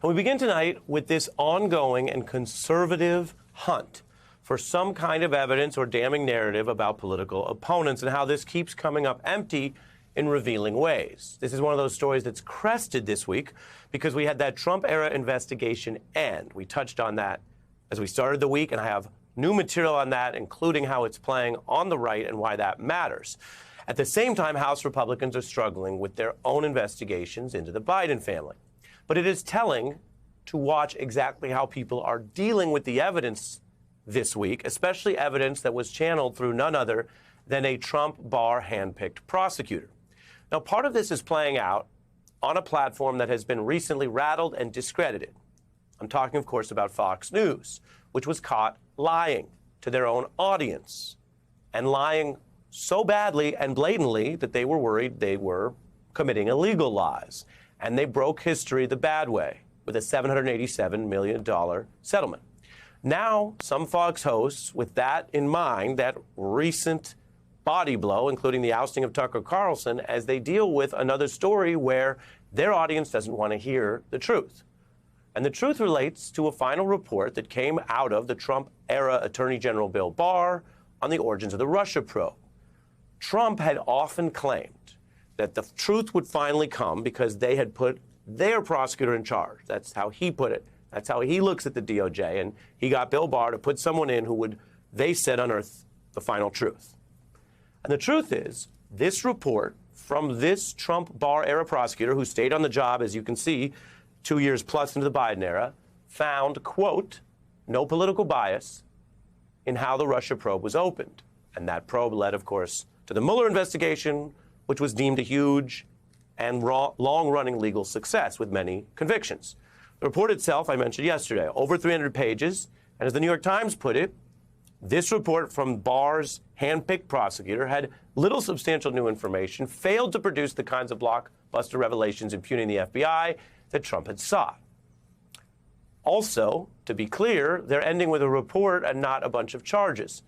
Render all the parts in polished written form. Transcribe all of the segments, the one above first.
And we begin tonight with this ongoing and conservative hunt for some kind of evidence or damning narrative about political opponents and how this keeps coming up empty in revealing ways. This is one of those stories that's crested this week because we had that Trump-era investigation end. We touched on that as we started the week, and I have new material on that, including how it's playing on the right and why that matters. At the same time, House Republicans are struggling with their own investigations into the Biden family. But it is telling to watch exactly how people are dealing with the evidence this week, especially evidence that was channeled through none other than a Trump Barr handpicked prosecutor. Now, part of this is playing out on a platform that has been recently rattled and discredited. I'm talking, of course, about Fox News, which was caught lying to their own audience and lying so badly and blatantly that they were worried they were committing illegal lies. And they broke history the bad way with a $787 million settlement. Now, some Fox hosts, with that in mind, that recent body blow, including the ousting of Tucker Carlson, as they deal with another story where their audience doesn't want to hear the truth. And the truth relates to a final report that came out of the Trump-era Attorney General Bill Barr on the origins of the Russia probe. Trump had often claimed that the truth would finally come because they had put their prosecutor in charge. That's how he put it. That's how he looks at the DOJ. And he got Bill Barr to put someone in who would, they said, unearth the final truth. And the truth is, this report from this Trump-Barr-era prosecutor who stayed on the job, as you can see, 2 years plus into the Biden era, found, quote, no political bias in how the Russia probe was opened. And that probe led, of course, to the Mueller investigation, which was deemed a huge and long-running legal success with many convictions. The report itself, I mentioned yesterday, over 300 pages. And as the New York Times put it, this report from Barr's handpicked prosecutor had little substantial new information, failed to produce the kinds of blockbuster revelations impugning the FBI that Trump had sought. Also, to be clear, they're ending with a report and not a bunch of charges.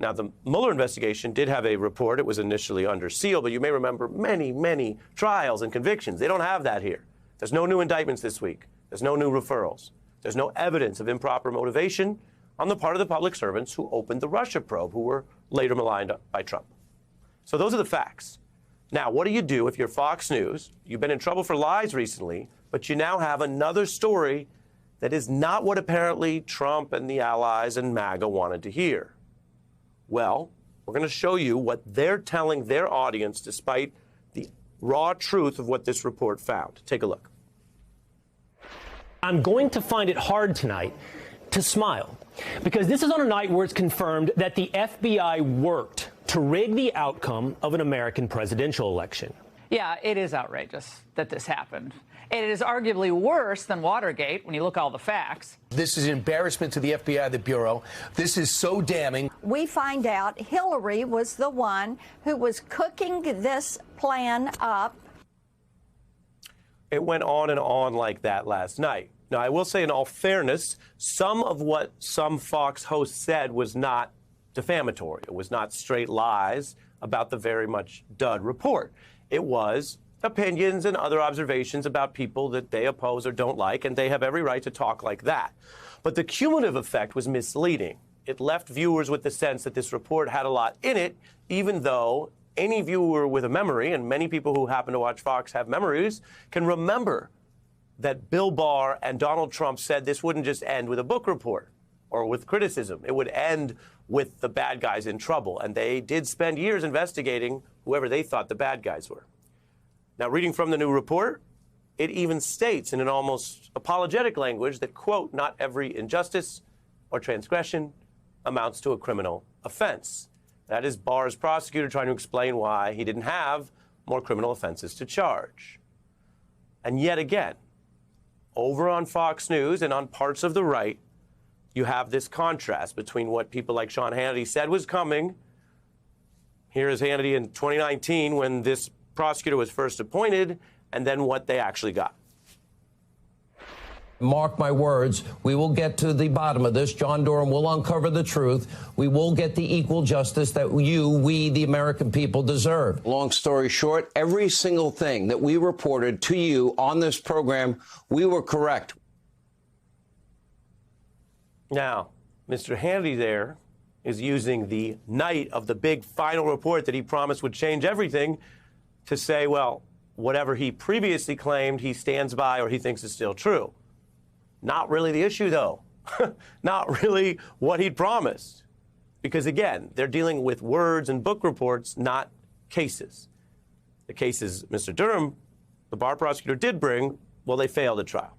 Now, the Mueller investigation did have a report. It was initially under seal, but you may remember many, many trials and convictions. They don't have that here. There's no new indictments this week. There's no new referrals. There's no evidence of improper motivation on the part of the public servants who opened the Russia probe, who were later maligned by Trump. So those are the facts. Now, what do you do if you're Fox News? You've been in trouble for lies recently, but you now have another story that is not what apparently Trump and the allies and MAGA wanted to hear. Well, we're going to show you what they're telling their audience despite the raw truth of what this report found. Take a look. I'm going to find it hard tonight to smile because this is on a night where it's confirmed that the FBI worked to rig the outcome of an American presidential election. Yeah, it is outrageous that this happened. And it is arguably worse than Watergate when you look at all the facts. This is an embarrassment to the FBI, the Bureau. This is so damning. We find out Hillary was the one who was cooking this plan up. It went on and on like that last night. Now, I will say, in all fairness, some of what some Fox hosts said was not defamatory. It was not straight lies about the very much dud report. It was opinions and other observations about people that they oppose or don't like, and they have every right to talk like that. But the cumulative effect was misleading. It left viewers with the sense that this report had a lot in it, even though any viewer with a memory, and many people who happen to watch Fox have memories, can remember that Bill Barr and Donald Trump said this wouldn't just end with a book report or with criticism. It would end with the bad guys in trouble. And they did spend years investigating whoever they thought the bad guys were. Now, reading from the new report, it even states in an almost apologetic language that, quote, not every injustice or transgression amounts to a criminal offense. That is Barr's prosecutor trying to explain why he didn't have more criminal offenses to charge. And yet again, over on Fox News and on parts of the right, you have this contrast between what people like Sean Hannity said was coming. Here is Hannity in 2019 when this prosecutor was first appointed, and then what they actually got. Mark my words, we will get to the bottom of this. John Durham will uncover the truth. We will get the equal justice that we, the American people, deserve. Long story short, every single thing that we reported to you on this program, we were correct. Now, Mr. Hannity there is using the night of the big final report that he promised would change everything to say, well, whatever he previously claimed he stands by or he thinks is still true. Not really the issue, though. Not really what he'd promised. Because, again, they're dealing with words and book reports, not cases. The cases Mr. Durham, the bar prosecutor, did bring, well, they failed at trial.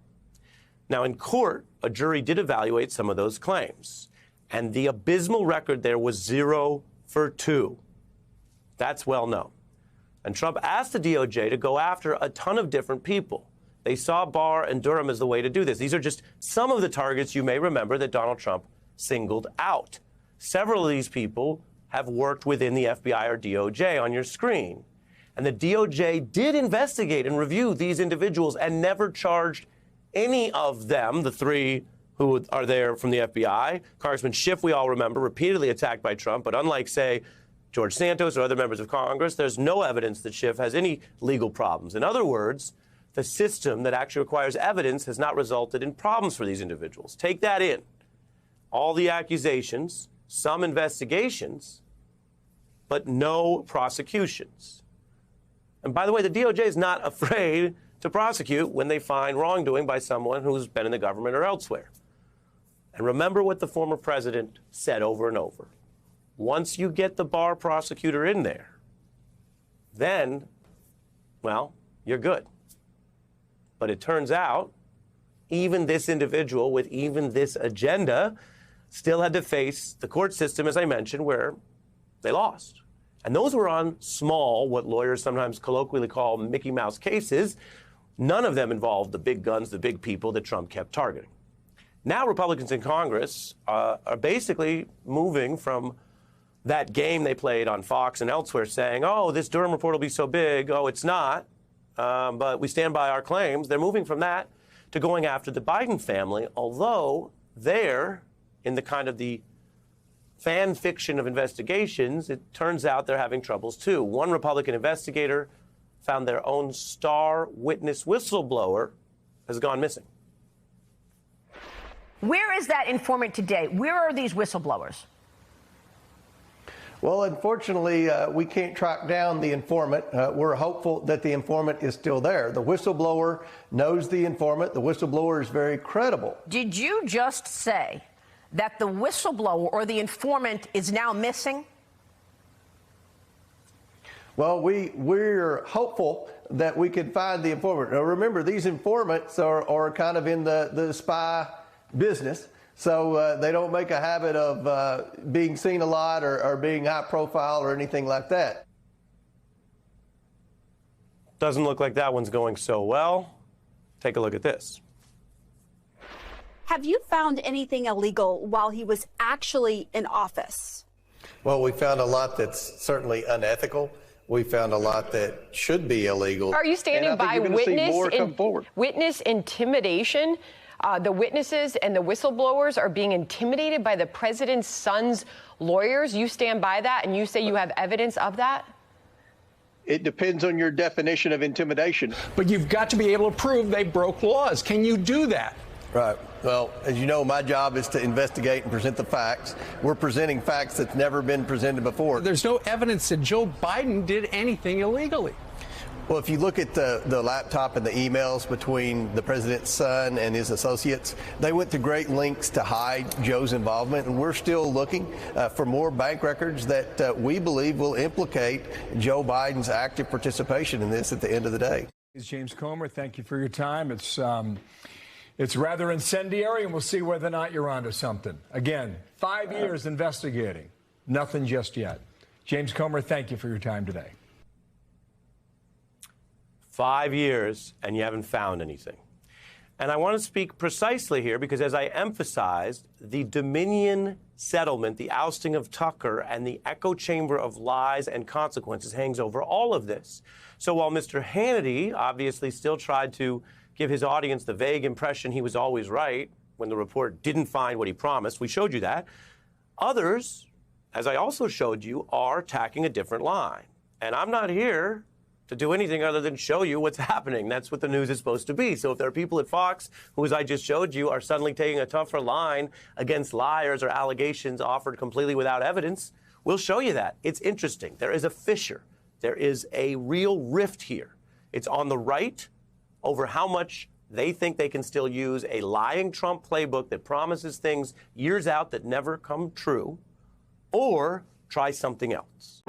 Now, in court, a jury did evaluate some of those claims. And the abysmal record there was 0 for 2. That's well known. And Trump asked the DOJ to go after a ton of different people. They saw Barr and Durham as the way to do this. These are just some of the targets you may remember that Donald Trump singled out. Several of these people have worked within the FBI or DOJ on your screen. And the DOJ did investigate and review these individuals and never charged any of them, the 3 who are there from the FBI. Congressman Schiff, we all remember, repeatedly attacked by Trump. But unlike, say, George Santos or other members of Congress, there's no evidence that Schiff has any legal problems. In other words, the system that actually requires evidence has not resulted in problems for these individuals. Take that in. All the accusations, some investigations, but no prosecutions. And by the way, the DOJ is not afraid to prosecute when they find wrongdoing by someone who's been in the government or elsewhere. And remember what the former president said over and over. Once you get the Barr prosecutor in there, then, well, you're good. But it turns out even this individual with even this agenda still had to face the court system, as I mentioned, where they lost. And those were on small, what lawyers sometimes colloquially call Mickey Mouse cases. None of them involved the big guns, the big people that Trump kept targeting. Now Republicans in Congress are basically moving from that game they played on Fox and elsewhere saying, oh, this Durham report will be so big. Oh, it's not. But we stand by our claims. They're moving from that to going after the Biden family, although they're in the kind of the fan fiction of investigations, it turns out they're having troubles too. One Republican investigator found their own star witness whistleblower has gone missing. Where is that informant today? Where are these whistleblowers? Well, unfortunately, we can't track down the informant. We're hopeful that the informant is still there. The whistleblower knows the informant. The whistleblower is very credible. Did you just say that the whistleblower or the informant is now missing? Well, we're hopeful that we can find the informant. Now, remember, these informants are kind of in the spy business. So they don't make a habit of being seen a lot or being high profile or anything like that. Doesn't look like that one's going so well. Take a look at this. Have you found anything illegal while he was actually in office? Well, we found a lot that's certainly unethical. We found a lot that should be illegal. Are you standing by witness intimidation? The witnesses and the whistleblowers are being intimidated by the president's son's lawyers. You stand by that and you say you have evidence of that? It depends on your definition of intimidation. But you've got to be able to prove they broke laws. Can you do that? Right. Well, as you know, my job is to investigate and present the facts. We're presenting facts that's never been presented before. There's no evidence that Joe Biden did anything illegally. Well, if you look at the laptop and the emails between the president's son and his associates, they went to great lengths to hide Joe's involvement, and we're still looking for more bank records that we believe will implicate Joe Biden's active participation in this at the end of the day. James Comer, thank you for your time. It's rather incendiary, and we'll see whether or not you're onto something. Again, 5 years investigating, nothing just yet. James Comer, thank you for your time today. 5 years, and you haven't found anything. And I want to speak precisely here because, as I emphasized, the Dominion settlement, the ousting of Tucker, and the echo chamber of lies and consequences hangs over all of this. So while Mr. Hannity obviously still tried to give his audience the vague impression he was always right when the report didn't find what he promised. We showed you that. Others, as I also showed you, are attacking a different line. And I'm not here to do anything other than show you what's happening. That's what the news is supposed to be. So if there are people at Fox who, as I just showed you, are suddenly taking a tougher line against liars or allegations offered completely without evidence, we'll show you that. It's interesting. There is a fissure. There is a real rift here. It's on the right over how much they think they can still use a lying Trump playbook that promises things years out that never come true, or try something else.